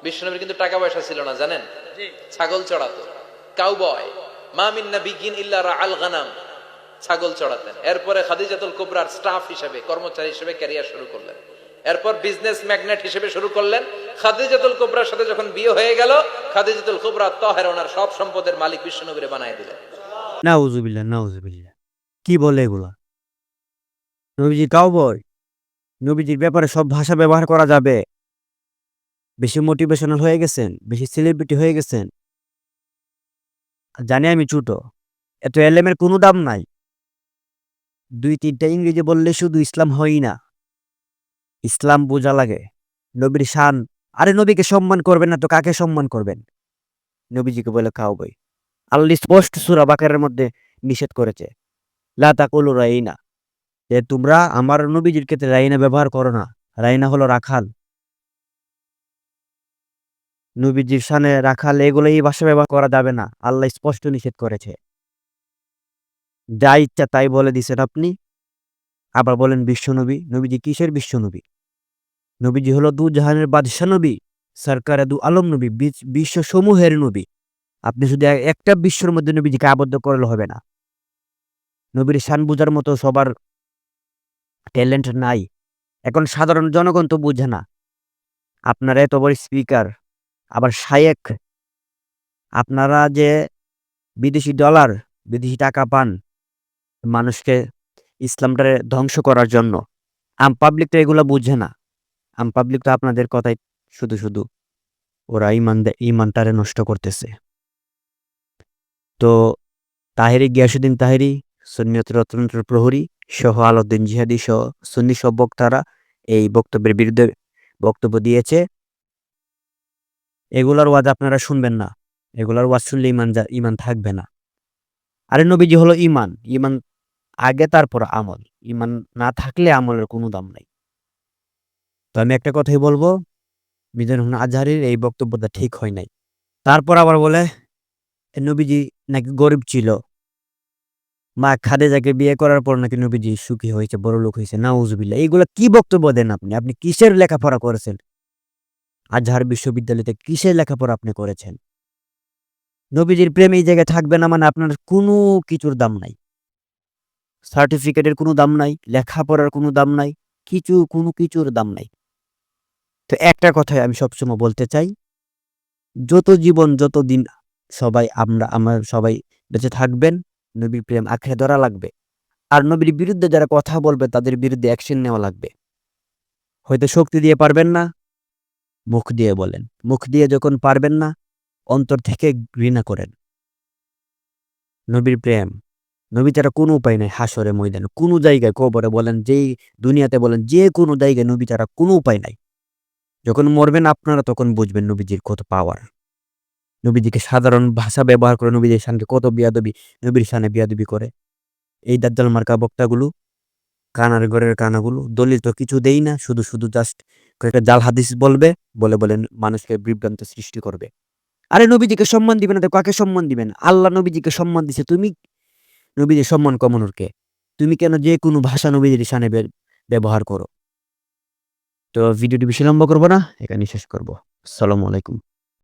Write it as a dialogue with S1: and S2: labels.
S1: বিশ্বনবীর কিন্তু টাকা পয়সা ছিল না জানেন, ছাগল চড়াতো। কাউবয়, মা মিন নাবিয়্যিন ইল্লা রাআল গানাম, ছাগল চড়াতেন। এরপরে খাদিজাতুল কুবরার স্টাফ হিসেবে, কর্মচারী হিসেবে ক্যারিয়ার শুরু করলেন। এরপর বিজনেস ম্যাগনেট হিসেবে শুরু করলেন। খাদিজাতুল কুবরার সাথে যখন বিয়ে হয়ে গেল, খাদিজাতুল কুবরা তাহেরা ওনার সব সম্পদের মালিক বিশ্বনবীরে বানায় দিলেন।
S2: নাউজুবিল্লাহ, নাউজুবিল্লাহ। কি বলে এগুলা? নবীজি কাউবয়? নবীজির ব্যাপারে সব ভাষা ব্যবহার করা যাবে? বেশি মোটিভেশনাল হয়ে গেছেন, বেশি সেলিব্রিটি হয়ে গেছেন। জানি আমি ছোট, এত এলেমের কোনো দাম নাই। 2-3টা ইংরেজি বললে শুধু ইসলাম হয়ই না, ইসলাম বোঝা লাগে। নবীর শান, আরে নবীকে সম্মান করবেন না তো কাকে সম্মান করবেন? নবীজিকে বলে কাউবয়। আল্লাহ স্পষ্ট সূরা বাকারার মধ্যে নিষেধ করেছে, লা তাকুলু রাইনা, যে তোমরা আমার নবীজির ক্ষেত্রে রাইনা ব্যবহার করো না। রাইনা হলো রাখাল। নবীজির শানে রাখাল এগুলো এই ভাষা ব্যবহার করা যাবে না, আল্লাহ স্পষ্ট নিষেধ করেছে। যা ইচ্ছা তাই বলে দিছেন আপনি। আবার বলেন বিশ্বনবী। নবীজি কিসের বিশ্বনবী? নবীজি হলো দু জাহানের বাদশাহ নবী, সরকারে দু আলম নবী, বিশ্ব সমূহের নবী। আপনি শুধু একটা বিশ্বর মধ্যে নবীজিকে আবদ্ধ করলে হবে না। নবীর শান বুঝার মতো সবার ট্যালেন্ট নাই। এখন সাধারণ জনগণ তো বুঝে না। আপনারা এত বড় স্পিকার, আবার শায়েক, আপনারা যে বিদেশি ডলার, বিদেশি টাকা পান মানুষকে ইসলামটারে ধ্বংস করার জন্য, আম পাবলিক তো এগুলো বুঝে না। আম পাবলিক তো আপনাদের কথাই শুধু শুধু ওরা ইমানটারে নষ্ট করতেছে। তো তাহেরি গিয়াসুদ্দিন তাহেরি, সুন্নিয়ত রত্নান্তর প্রহরী সহ আলাউদ্দিন জিহাদি সহ সুন্নি সব বক্তারা এই বক্তব্যের বিরুদ্ধে বক্তব্য দিয়েছে। এগুলার ওয়াজ আপনারা শুনবেন না। এগুলার ওয়াজ শুনলে ইমান থাকবে না। আরে নবীজি হলো ইমান। ইমান আগে, তারপর আমল। ইমান না থাকলে আমলের কোনো দাম নাই। তো আমি একটা কথাই বলবো, মিজানুর আজহারির এই বক্তব্যটা ঠিক হয় নাই। তারপর আবার বলে নবীজি নাকি গরিব ছিল, মা খাদিজাকে বিয়ে করার পর নাকি নবীজি সুখী হয়েছে, বড়লোক হয়েছে। নাউজুবিল্লাহ। এইগুলা কি বক্তব্য দেন আপনি? আপনি কিসের লেখাপড়া করেছেন? আজহার বিশ্ববিদ্যালয়তে কিসের লেখাপড়া আপনি করেছেন? নবীজির প্রেম এই জায়গায় থাকবে না মানে আপনার কোনো কিছুর দাম নাই। সার্টিফিকেটের কোনো দাম নাই, লেখাপড়ার কোনো দাম নাই, কোনো কিছুর দাম নাই। তো একটা কথাই আমি সবসময় বলতে চাই, যত জীবন, যতদিন আমার সবাই বেঁচে থাকবেন, নবীর প্রেম আঁকড়ে ধরা লাগবে। আর নবীর বিরুদ্ধে যারা কথা বলবে তাদের বিরুদ্ধে অ্যাকশন নেওয়া লাগবে। হয়তো শক্তি দিয়ে পারবেন না, মুখ দিয়ে বলেন। মুখ দিয়ে যখন পারবেন না, অন্তর থেকে ঘৃণা করেন। নবীর প্রেম, নবী ছাড়া কোনো উপায় নাই। হাসরে ময়দানে, কোনো জায়গায়, কবরে বলেন, যেই দুনিয়াতে বলেন, যে কোনো জায়গায় নবী ছাড়া কোনো উপায় নাই। যখন মরবেন আপনারা তখন বুঝবেন নবীজির কত পাওয়ার। নবীজিকে সাধারণ ভাষা ব্যবহার করে নবীজির শানকে কত বিয়াদবি, নবীর শানে বিয়াদবি করে। এই দাজ্জাল মার্কা বক্তাগুলো, কানার ঘরের কানাগুলো, দলিল তো কিছু দেই না, শুধু শুধু জাস্ট কয়েকটা জাল হাদিস বলবে, বলে মানুষকে বিভ্রান্ত সৃষ্টি করবে। আরে নবীজিকে সম্মান দিবেন না তো কাকে সম্মান দিবেন? আল্লাহ নবীজিকে সম্মান দিছে, তুমি নবীজির সম্মান কমানোর কে? তুমি কেন যে কোনো ভাষা নবীজির শানে ব্যবহার করো? তো ভিডিওটি বেশি লম্বা করবো না, এখানে শেষ করবো। আসসালামু আলাইকুম।